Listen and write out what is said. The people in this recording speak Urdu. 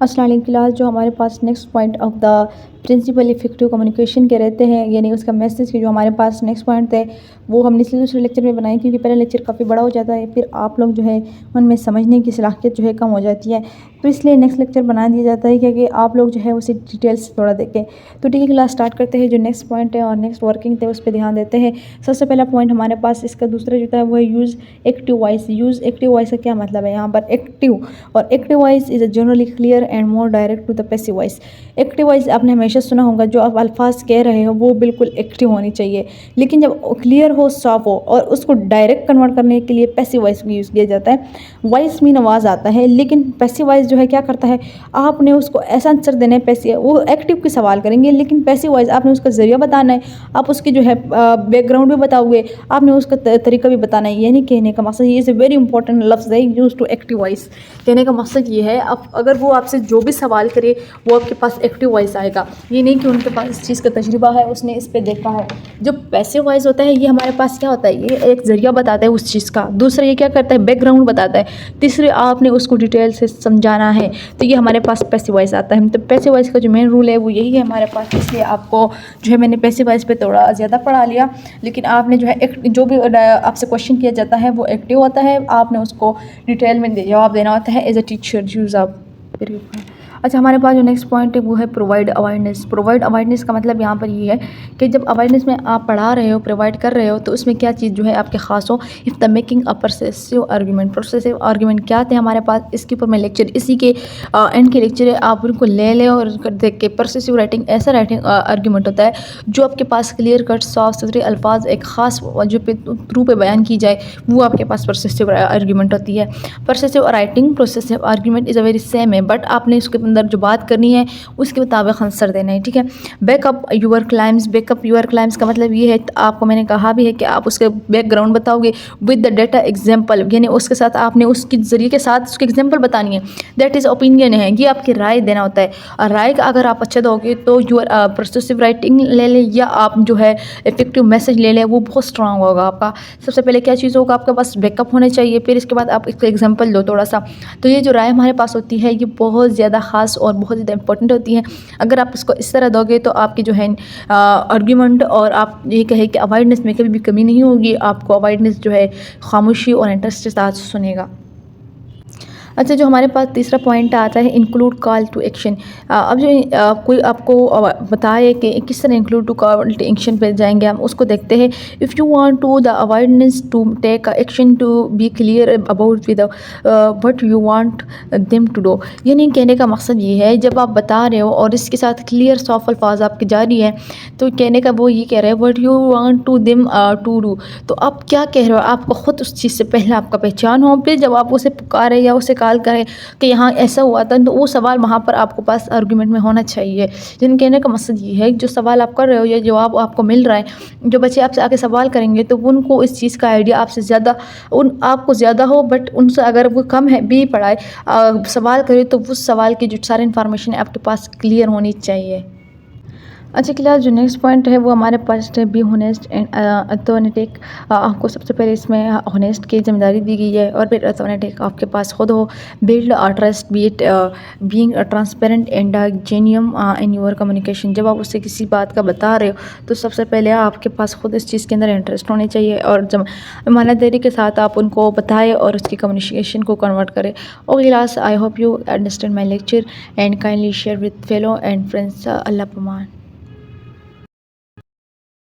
السلام علیکم کلاس، جو ہمارے پاس next point of the principle effective communication کے رہتے ہیں، یعنی اس کا میسج کے جو ہمارے پاس نیکسٹ پوائنٹ ہے وہ ہم نے دوسرے لیکچر میں بنائے، کیونکہ پہلا لیکچر کافی بڑا ہو جاتا ہے، پھر آپ لوگ جو ہے ان میں سمجھنے کی صلاحیت جو ہے کم ہو جاتی ہے، تو اس لیے نیکسٹ لیکچر بنا دیا جاتا ہے کہ آپ لوگ جو ہے اسے ڈیٹیل سے تھوڑا دیکھیں۔ تو ٹھیک ہے کلاس اسٹارٹ کرتے ہیں۔ جو نیکسٹ پوائنٹ ہے اور نیکسٹ ورکنگ ہے اس پہ دھیان دیتے ہیں۔ سب سے پہلا پوائنٹ ہمارے پاس اس کا دوسرا جو ہے وہ ہے use active voice. Use active voice کا کیا مطلب ہے یہاں پر؟ ایکٹیو، اور active voice is a generally clear and more direct to the passive voice. Active voice آپ نے ہمیشہ سنا ہوگا، جو آپ الفاظ کہہ رہے ہو وہ بالکل ایکٹیو ہونی چاہیے، لیکن جب کلیئر ہو، صاف ہو، اور اس کو ڈائریکٹ کنورٹ کرنے کے لیے پیسیو وائس کو یوز کیا جاتا ہے۔ وائس مین آواز آتا ہے، لیکن پیسیو وائس جو ہے کیا کرتا ہے، آپ نے اس کو ایسا آنسر دینا ہے، پیسیو وہ ایکٹیو کے سوال کریں گے، لیکن پیسیو وائس آپ نے اس کا ذریعہ بتانا ہے، آپ اس کی جو ہے بیک گراؤنڈ بھی بتاؤ گے، آپ نے اس کا طریقہ بھی بتانا ہے۔ یعنی کہنے کا مقصد یہ is a very important لفظ ہے یوز ٹو ایکٹیو وائس۔ کہنے کا مقصد یہ ہے اگر وہ آپ سے جو بھی سوال کرے وہ آپ کے پاس ایکٹیو وائس آئے گا، یہ نہیں کہ ان کے پاس اس چیز کا تجربہ ہے، اس نے اس پہ دیکھا ہے۔ جو پیسیو وائس ہوتا ہے یہ ہمارے پاس کیا ہوتا ہے، یہ ایک ذریعہ بتاتا ہے اس چیز کا، دوسرا یہ کیا کرتا ہے، بیک گراؤنڈ بتاتا ہے، تیسرے آپ نے اس کو ڈیٹیل سے سمجھانا ہے، تو یہ ہمارے پاس پیسیو وائس آتا ہے۔ تو پیسیو وائس کا جو مین رول ہے وہ یہی ہے ہمارے پاس، اس لیے آپ کو جو ہے میں نے پیسیو وائس پہ تھوڑا زیادہ پڑھا لیا، لیکن آپ نے جو ہے جو بھی آپ سے کویشچن کیا جاتا ہے وہ ایکٹیو ہوتا ہے، آپ نے اس کو ڈیٹیل میں جواب دینا ہوتا ہے ایز اے ٹیچر یوز آپ۔ اچھا، ہمارے پاس جو نیکسٹ پوائنٹ ہے وہ ہے پرووائڈ اویئرنیس۔ پرووائڈ اویئرنیس کا مطلب یہاں پر یہ ہے کہ جب اویئرنیس میں آپ پڑھا رہے ہو، پرووائڈ کر رہے ہو، تو اس میں کیا چیز جو ہے آپ کے خاص ہو۔ Of the making a persuasive argument. Persuasive argument کیا تھے ہمارے پاس، اس کے اوپر میں لیکچر اسی کے اینڈ کے لیکچر ہے، آپ ان کو لے لیں اور دیکھ کے۔ پرسیسو رائٹنگ ایسا رائٹنگ آرگیومنٹ ہوتا ہے جو آپ کے پاس کلیئر کٹ، صاف ستھرے الفاظ ایک خاص جو تھرو پہ بیان کی جائے، وہ آپ کے پاس پرسیسو آرگیومنٹ ہوتی ہے۔ Persuasive writing persuasive argument is a very same ہے، بٹ آپ نے اس کے اندر جو بات کرنی ہے اس کے مطابق آنسر دینا ہے، ٹھیک ہے۔ Back up your کلائمز۔ Back up your کلائمز کا مطلب یہ ہے، آپ کو میں نے کہا بھی ہے کہ آپ اس کے بیک گراؤنڈ بتاؤ گے ود دا ڈیٹا ایگزامپل، یعنی اس کے ساتھ آپ نے اس کے ذریعے کے ساتھ اس کی ایگزامپل بتانی ہے۔ دیٹ از اوپینین ہے، یہ آپ کی رائے دینا ہوتا ہے، اور رائے کا اگر آپ اچھا دو گے تو یور پرسیسو رائٹنگ لے لیں یا آپ جو ہے افیکٹو میسج لے لیں، وہ بہت اسٹرانگ ہوگا آپ کا۔ سب سے پہلے کیا چیز ہوگا، آپ کے پاس بیک اپ ہونے چاہیے، پھر اس کے بعد آپ اس کا ایگزامپل دو تھوڑا سا۔ تو یہ جو رائے ہمارے پاس ہوتی ہے یہ بہت زیادہ خاص اور بہت زیادہ امپورٹنٹ ہوتی ہے، اگر آپ اس کو اس طرح دو گے تو آپ کی جو ہے آرگیومنٹ، اور آپ یہ کہیں کہ اوائرنیس میں کبھی بھی کمی نہیں ہوگی، آپ کو اوائرنیس جو ہے خاموشی اور انٹرسٹ کے ساتھ سنے گا۔ اچھا، جو ہمارے پاس تیسرا پوائنٹ آتا ہے انکلوڈ کال ٹو ایکشن۔ اب جو کوئی آپ کو بتائے کہ کس طرح include to call to action پہ جائیں گے، ہم اس کو دیکھتے ہیں۔ If you want to the awareness to take action to be clear about with what you want them to do. یعنی کہنے کا مقصد یہ ہے، جب آپ بتا رہے ہو اور اس کے ساتھ کلیئر صاف الفاظ آپ کے جاری ہیں، تو کہنے کا وہ یہ کہہ رہے ہیں what you want to them to do, تو آپ کیا کہہ رہے ہو، آپ کو خود اس چیز سے پہلے آپ کا پہچان ہو، پھر جب آپ اسے پکارے یا اسے کال کریں کہ یہاں ایسا ہوا تھا، تو وہ سوال وہاں پر آپ کو پاس آرگیومنٹ میں ہونا چاہیے۔ جن کہنے کا مقصد یہ ہے، جو سوال آپ کر رہے ہو یا جواب آپ کو مل رہا ہے، جو بچے آپ سے آ کے سوال کریں گے تو ان کو اس چیز کا آئیڈیا آپ سے زیادہ آپ کو زیادہ ہو، بٹ ان سے اگر وہ کم ہے بھی پڑھائے سوال کرے تو اس سوال کی جو سارے انفارمیشن ہے آپ کے پاس کلیئر ہونی چاہیے۔ اچھا کلاس، جو نیکسٹ پوائنٹ ہے وہ ہمارے پاس ہے بی ہونیسٹ اینڈ اتھینٹک۔ آپ کو سب سے پہلے اس میں ہونیسٹ کی ذمہ داری دی گئی ہے، اور پھر اتھینٹک آپ کے پاس خود ہو۔ Build trust being transparent and genuine in your communication. جب آپ اس سے کسی بات کا بتا رہے ہو تو سب سے پہلے آپ کے پاس خود اس چیز کے اندر انٹرسٹ ہونے چاہیے، اور جب ایمانداری کے ساتھ آپ ان کو بتائیں اور اس کی کمیونیکیشن کو کنورٹ کریں۔ اور class, I hope you understand my lecture and kindly share with fellow and friends. اللہ پامان۔